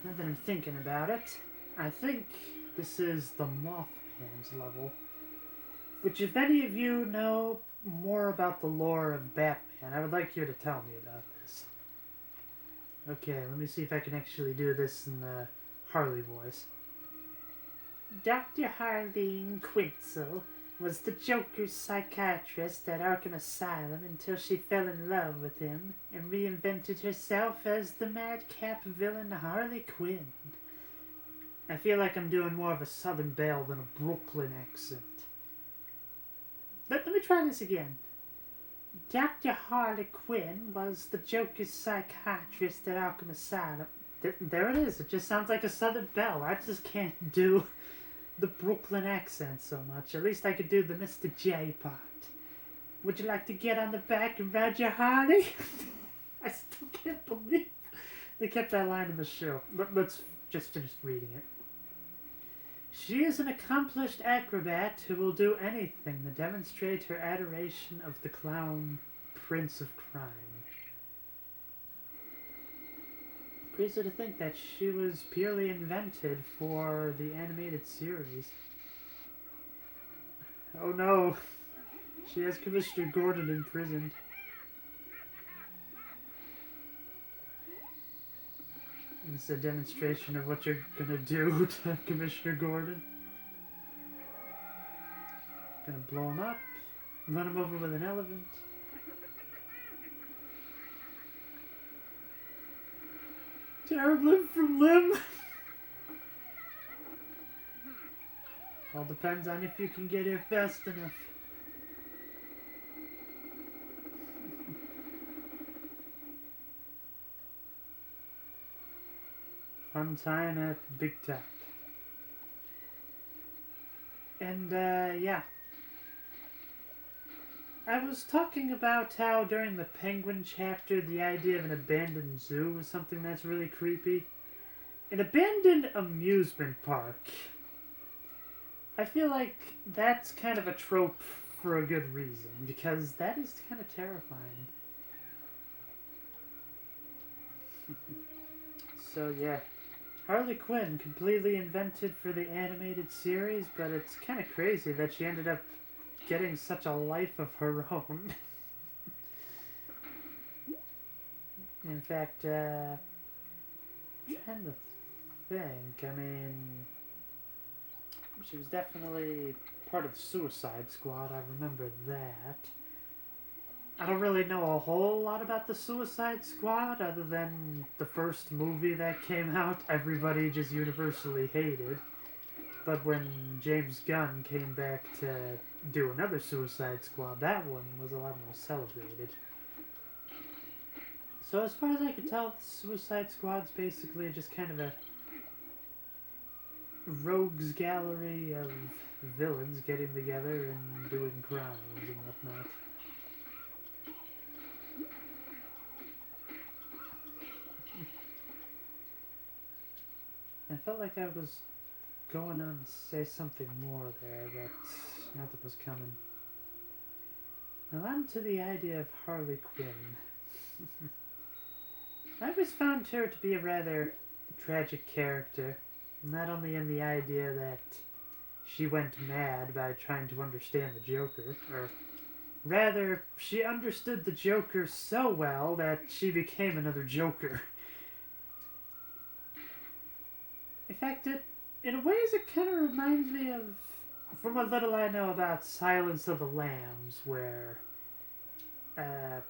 Now that I'm thinking about it, I think this is the Mothman's level. Which, if any of you know more about the lore of Batman, I would like you to tell me about this. Okay, let me see if I can actually do this in the Harley voice. Dr. Harleen Quinzel was the Joker's psychiatrist at Arkham Asylum until she fell in love with him and reinvented herself as the madcap villain Harley Quinn. I feel like I'm doing more of a Southern Belle than a Brooklyn accent. Let me try this again. Dr. Harley Quinn was the Joker's psychiatrist at Arkham Asylum. There it is. It just sounds like a Southern Belle. I just can't do the Brooklyn accent so much. At least I could do the Mr. J part. Would you like to get on the back and ride your Harley? I still can't believe they kept that line in the show. Let's just finish reading it. She is an accomplished acrobat who will do anything to demonstrate her adoration of the clown Prince of Crime. Crazy to think that she was purely invented for the animated series. Oh no, she has Commissioner Gordon imprisoned. It's a demonstration of what you're gonna do to Commissioner Gordon. Gonna blow him up, run him over with an elephant. Tear him limb from limb. All depends on if you can get here fast enough. Fun time at Big Tech. And, yeah. I was talking about how during the Penguin chapter, the idea of an abandoned zoo is something that's really creepy. An abandoned amusement park. I feel like that's kind of a trope for a good reason, because that is kind of terrifying. So, yeah. Harley Quinn, completely invented for the animated series, but it's kind of crazy that she ended up getting such a life of her own. In fact, I'm trying to think, I mean, she was definitely part of the Suicide Squad, I remember that. I don't really know a whole lot about the Suicide Squad other than the first movie that came out, everybody just universally hated. But when James Gunn came back to do another Suicide Squad, that one was a lot more celebrated. So as far as I can tell, the Suicide Squad's basically just kind of a rogues gallery of villains getting together and doing crimes and whatnot. I felt like I was going on to say something more there, but nothing was coming. Now on to the idea of Harley Quinn. I always found her to be a rather tragic character, not only in the idea that she went mad by trying to understand the Joker, or rather, she understood the Joker so well that she became another Joker. In fact, in ways it kind of reminds me of, from what little I know about Silence of the Lambs, where I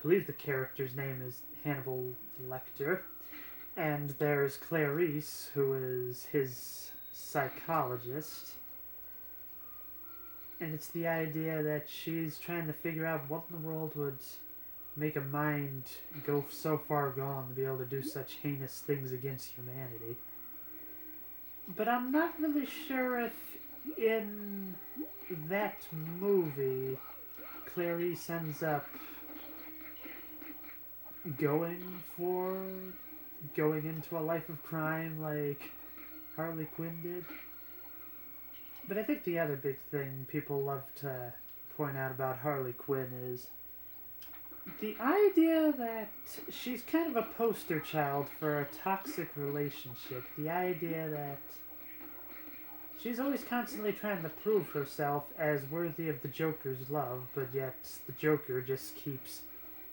believe the character's name is Hannibal Lecter, and there's Clarice, who is his psychologist, and it's the idea that she's trying to figure out what in the world would make a mind go so far gone to be able to do such heinous things against humanity. But I'm not really sure if in that movie Clarice ends up going into a life of crime like Harley Quinn did. But I think the other big thing people love to point out about Harley Quinn is The idea that she's kind of a poster child for a toxic relationship. The idea that she's always constantly trying to prove herself as worthy of the Joker's love, but yet the Joker just keeps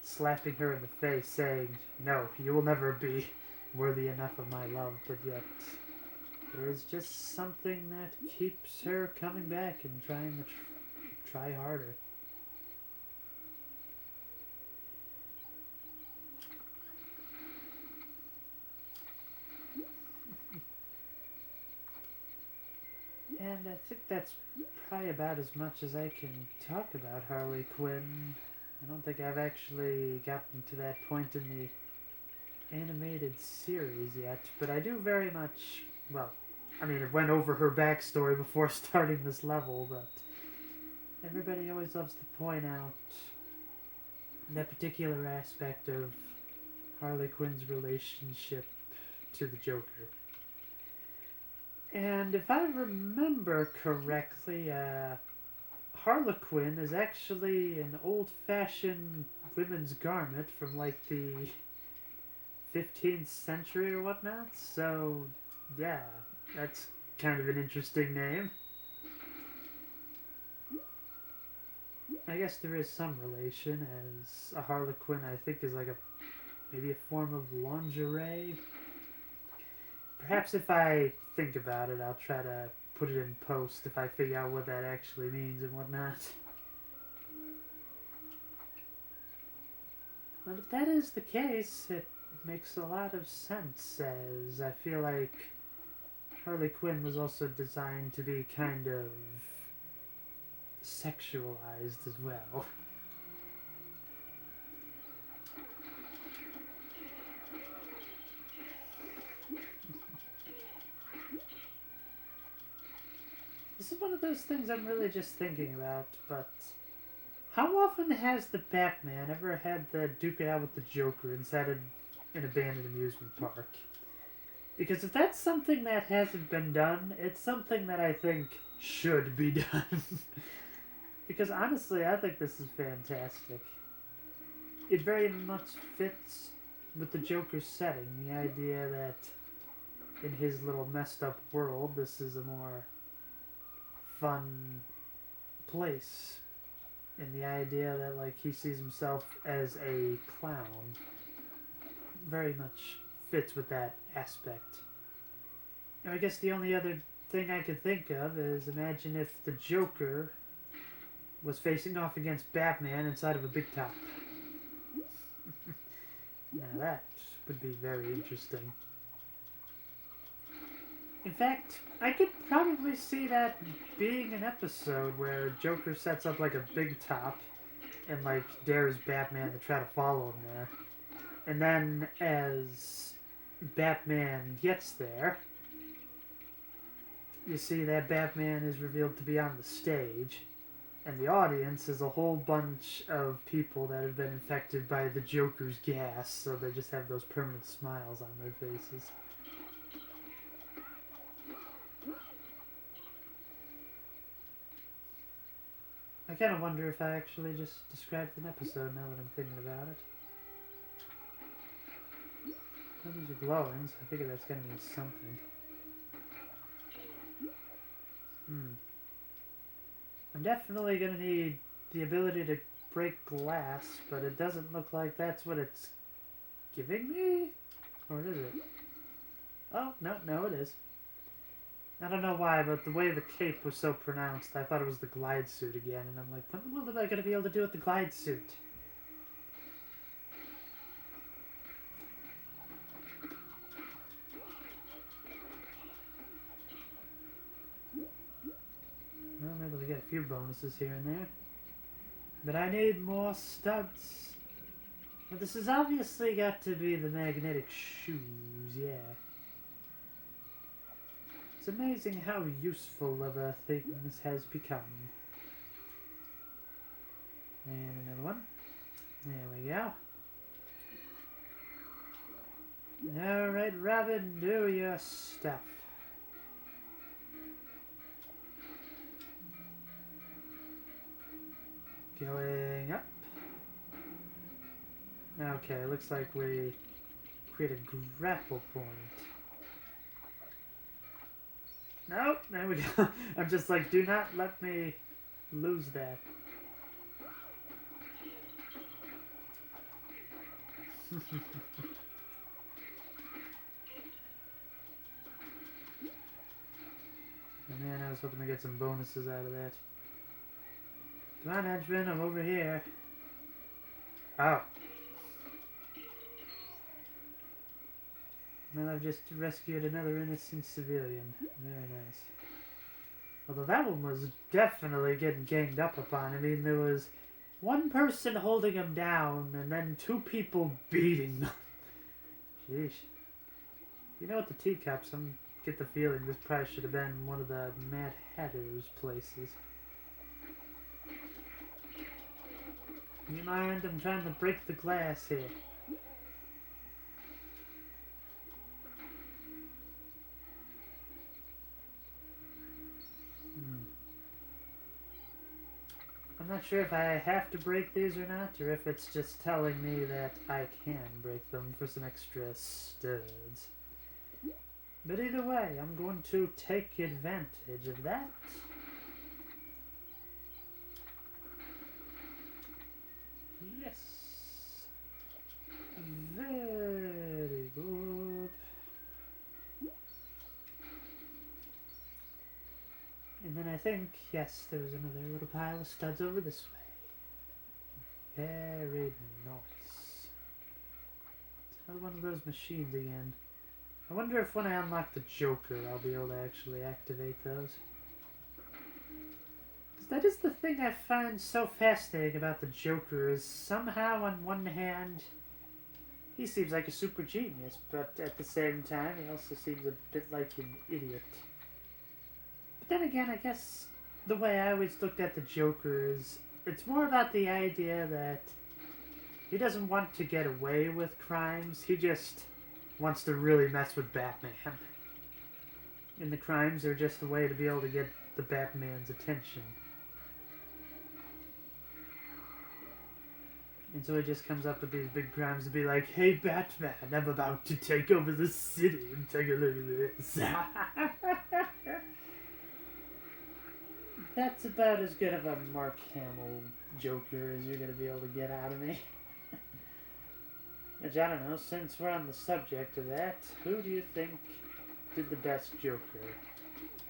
slapping her in the face, saying, "No, you will never be worthy enough of my love," but yet there is just something that keeps her coming back and trying to try harder. And I think that's probably about as much as I can talk about Harley Quinn. I don't think I've actually gotten to that point in the animated series yet, but I do very much, well, I mean, it went over her backstory before starting this level, but everybody always loves to point out that particular aspect of Harley Quinn's relationship to the Joker. And if I remember correctly, Harlequin is actually an old-fashioned women's garment from like the 15th century or whatnot. So, yeah, that's kind of an interesting name. I guess there is some relation, as a Harlequin I think is like maybe a form of lingerie. Perhaps if I think about it, I'll try to put it in post if I figure out what that actually means and whatnot. But if that is the case, it makes a lot of sense, as I feel like Harley Quinn was also designed to be kind of sexualized as well. This is one of those things I'm really just thinking about, but how often has the Batman ever had to duke it out with the Joker inside an abandoned amusement park? Because if that's something that hasn't been done, it's something that I think should be done. Because honestly, I think this is fantastic. It very much fits with the Joker's setting. The idea that in his little messed up world, this is a more fun place. And the idea that like he sees himself as a clown very much fits with that aspect. And I guess the only other thing I could think of is imagine if the Joker was facing off against Batman inside of a big top. Now that would be very interesting. In fact, I could probably see that being an episode where Joker sets up like a big top and like dares Batman to try to follow him there. And then as Batman gets there, you see that Batman is revealed to be on the stage, and the audience is a whole bunch of people that have been infected by the Joker's gas, so they just have those permanent smiles on their faces. I kind of wonder if I actually just described an episode now that I'm thinking about it. Those are glowing, so I figure that's gonna mean something. I'm definitely gonna need the ability to break glass, but it doesn't look like that's what it's giving me? Or is it? Oh, no, it is. I don't know why, but the way the cape was so pronounced, I thought it was the glide suit again, and I'm like, what in the world am I gonna be able to do with the glide suit? Well, I'm able to get a few bonuses here and there. But I need more studs. But this has obviously got to be the magnetic shoes, yeah. It's amazing how useful of a thing this has become. And another one. There we go. Alright, Robin, do your stuff. Going up. Okay, looks like we create a grapple point. Nope, there we go. I'm just like, do not let me lose that. Man, I was hoping to get some bonuses out of that. Come on, Edgeman, I'm over here. Oh. Well, I've just rescued another innocent civilian. Very nice. Although that one was definitely getting ganged up upon. I mean, there was one person holding him down, and then two people beating them. Sheesh. You know what, the teacups, I get the feeling this probably should have been one of the Mad Hatter's places. You mind? I'm trying to break the glass here. I'm not sure if I have to break these or not, or if it's just telling me that I can break them for some extra studs. But either way, I'm going to take advantage of that. Yes. Very good. And then I think, yes, there's another little pile of studs over this way. Very nice. It's another one of those machines again. I wonder if when I unlock the Joker, I'll be able to actually activate those. Because that is the thing I find so fascinating about the Joker, is somehow on one hand, he seems like a super genius, but at the same time, he also seems a bit like an idiot. Then again, I guess the way I always looked at the Joker is it's more about the idea that he doesn't want to get away with crimes. He just wants to really mess with Batman. And the crimes are just a way to be able to get the Batman's attention. And so he just comes up with these big crimes to be like, hey Batman, I'm about to take over the city and take a look at this. That's about as good of a Mark Hamill Joker as you're going to be able to get out of me. Which, I don't know, since we're on the subject of that, who do you think did the best Joker?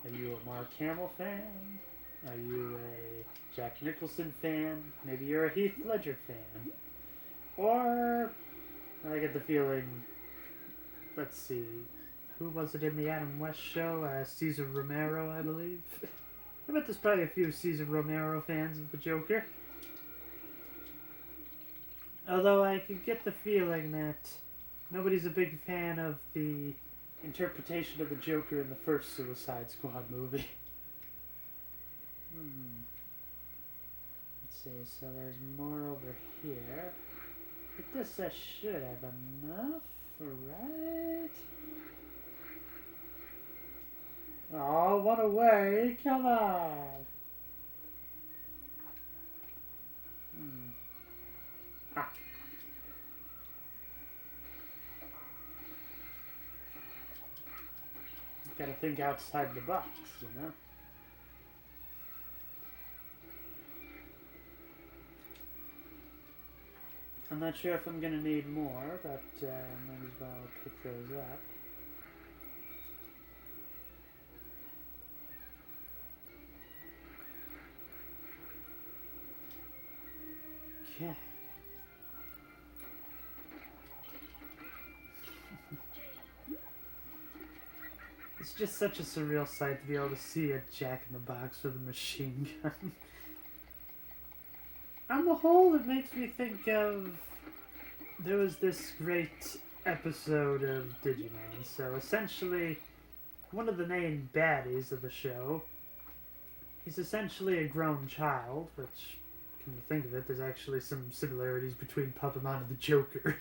Are you a Mark Hamill fan? Are you a Jack Nicholson fan? Maybe you're a Heath Ledger fan. Or, I get the feeling, let's see, who was it in the Adam West show? Cesar Romero, I believe. I bet there's probably a few Cesar Romero fans of the Joker. Although I could get the feeling that nobody's a big fan of the interpretation of the Joker in the first Suicide Squad movie. Let's see, so there's more over here. But this I should have enough, right? Oh, what a way! Come on! Ah. You gotta think outside the box, you know? I'm not sure if I'm gonna need more, but might as well pick those up. Okay. It's just such a surreal sight to be able to see a Jack-in-the-Box with a machine gun. On the whole, it makes me think of... There was this great episode of Digimon. So essentially, one of the main baddies of the show, he's essentially a grown child, which... When you think of it, there's actually some similarities between Puppamon and the Joker.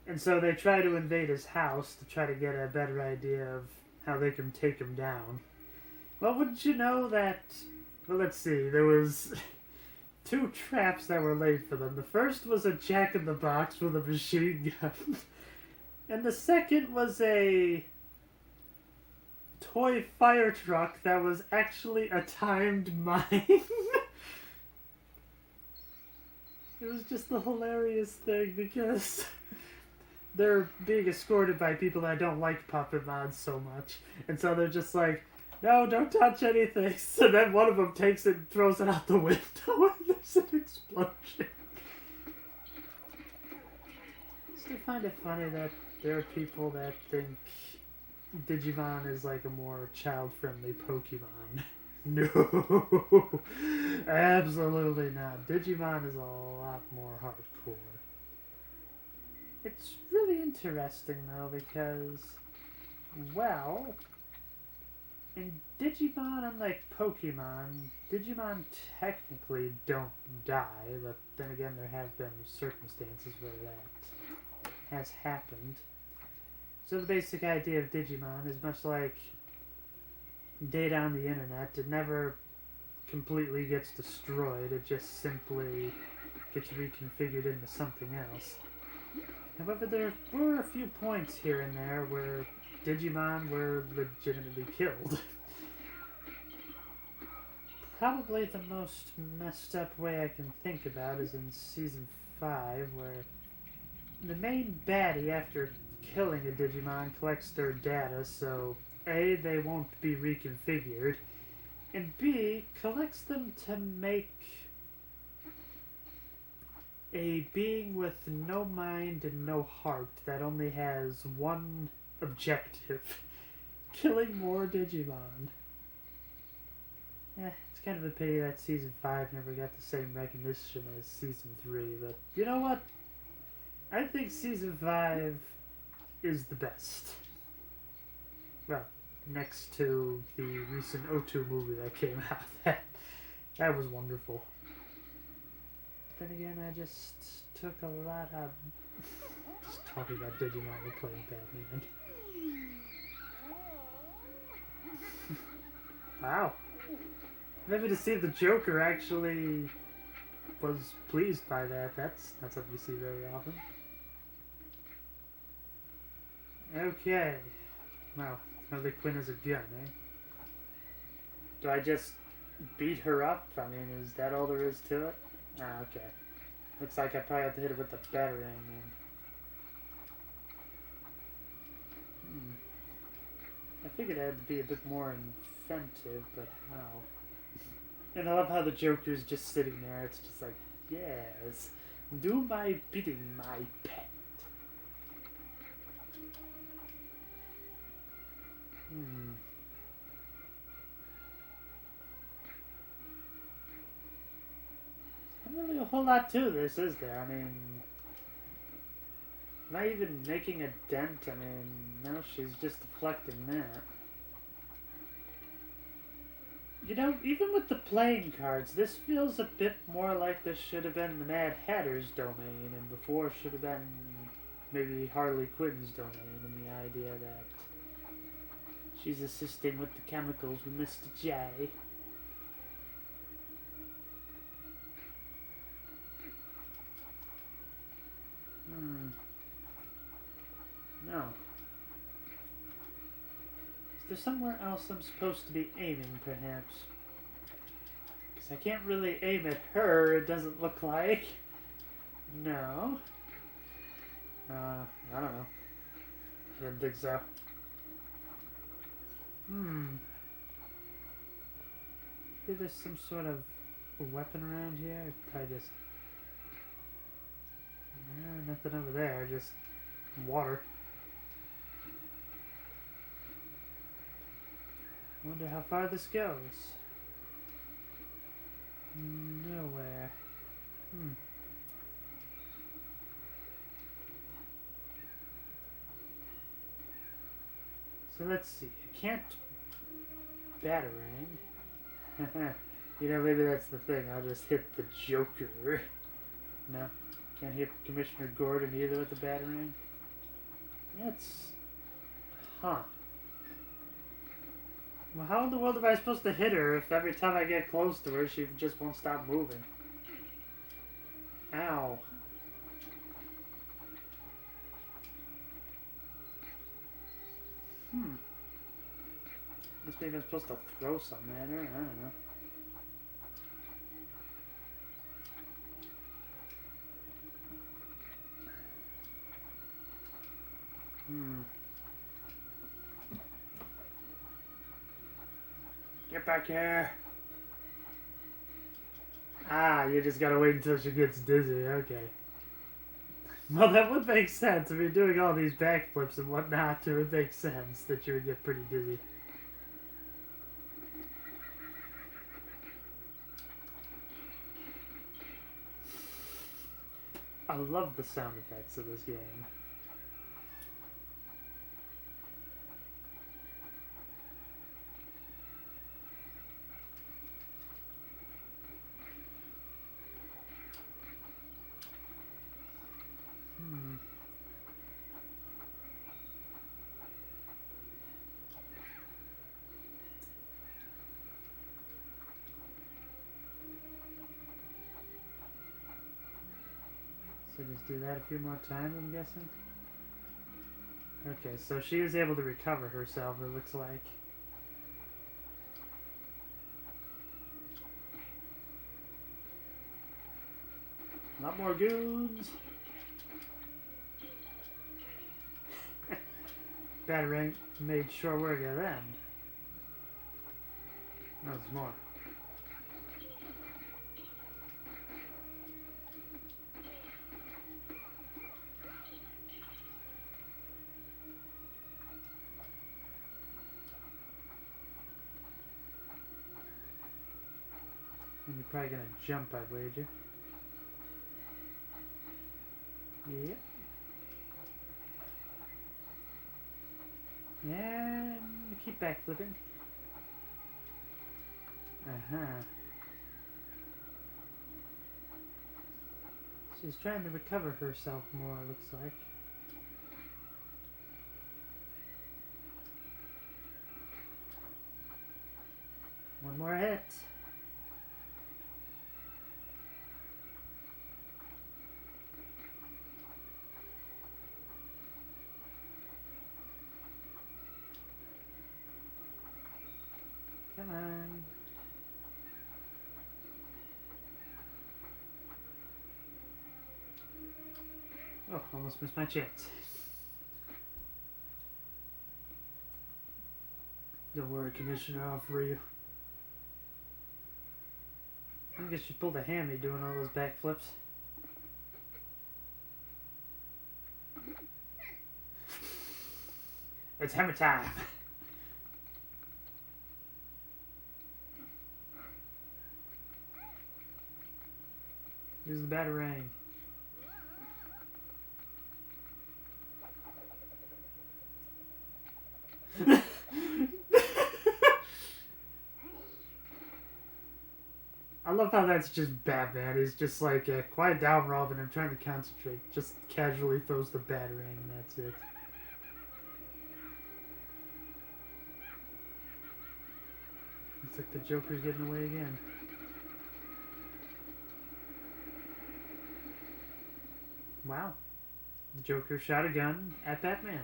And so they try to invade his house to try to get a better idea of how they can take him down. Well, wouldn't you know that... Well, let's see. There was two traps that were laid for them. The first was a jack-in-the-box with a machine gun. And the second was a toy fire truck that was actually a timed mine. It was just a hilarious thing because they're being escorted by people that don't like puppet mods so much. And so they're just like, no, don't touch anything. So then one of them takes it and throws it out the window and there's an explosion. I still find it funny that there are people that think Digimon is like a more child-friendly Pokemon. No, absolutely not. Digimon is a lot more hardcore. It's really interesting though because, well, in Digimon, unlike Pokemon, Digimon technically don't die, but then again there have been circumstances where that has happened. So the basic idea of Digimon is much like data on the internet. It never completely gets destroyed, it just simply gets reconfigured into something else. However, there were a few points here and there where Digimon were legitimately killed. Probably the most messed up way I can think about is in Season 5, where the main baddie, after killing a Digimon, collects their data, so A, they won't be reconfigured, and B, collects them to make a being with no mind and no heart that only has one objective: killing more Digimon. It's kind of a pity that Season 5 never got the same recognition as Season 3, but you know what? I think Season 5 is the best. Well, next to the recent O2 movie that came out. That was wonderful. But then again, I just took a lot of... just talking about Digimon and playing Batman. Wow. Maybe to see the Joker actually was pleased by that. That's not something you see very often. Okay. Wow. Harley Quinn is a gun, eh? Do I just beat her up? I mean, is that all there is to it? Ah, okay. Looks like I probably have to hit her with the batarang then. I figured I had to be a bit more inventive, but how? And I love how the Joker's just sitting there. It's just like, yes, do my bidding, my pet. Not really a whole lot to this, is there? I mean, not even making a dent. I mean, no, she's just deflecting that. You know, even with the playing cards, this feels a bit more like this should have been the Mad Hatter's domain, and before should have been maybe Harley Quinn's domain, and the idea that she's assisting with the chemicals with Mr. J. No. Is there somewhere else I'm supposed to be aiming, perhaps? Because I can't really aim at her, it doesn't look like. No. I don't know. I didn't think so. Maybe there's some sort of weapon around here. Probably just... nothing over there, just water. I wonder how far this goes. Nowhere. So let's see. I can't batarang. You know, maybe that's the thing. I'll just hit the Joker. No, can't hit Commissioner Gordon either with the batarang. That's... Huh. Well, how in the world am I supposed to hit her if every time I get close to her she just won't stop moving? Ow. Must maybe I'm supposed to throw something at her. I don't know. Get back here. Ah, you just gotta wait until she gets dizzy. Okay. Well, that would make sense. If you're doing all these backflips and whatnot, it would make sense that you would get pretty dizzy. I love the sound effects of this game. So just do that a few more times, I'm guessing? Okay, so she is able to recover herself, it looks like. A lot more goons! Batarang made short work of them. No, there's more. And you're probably gonna jump, I wager. Yep. And keep backflipping. She's trying to recover herself more, it looks like. One more hit. Come on. Oh, almost missed my chance. Don't worry, Commissioner, I'll free you. I guess she pulled a hammy doing all those backflips. It's hammer time! Use the batarang. I love how that's just Batman. He's just like, quiet down, Robin, I'm trying to concentrate. Just casually throws the batarang and that's it. Looks like the Joker's getting away again. Wow. The Joker shot a gun at Batman.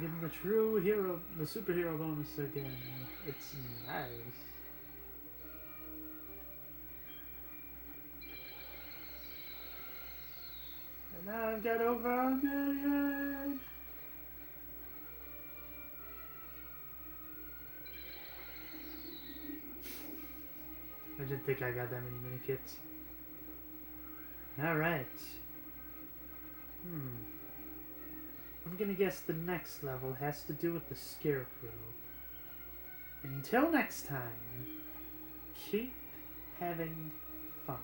Getting the true hero, the superhero bonus again. It's nice. And now I've got over 1 million. I didn't think I got that many mini kits. Alright. I'm gonna guess the next level has to do with the Scarecrow. Until next time, keep having fun.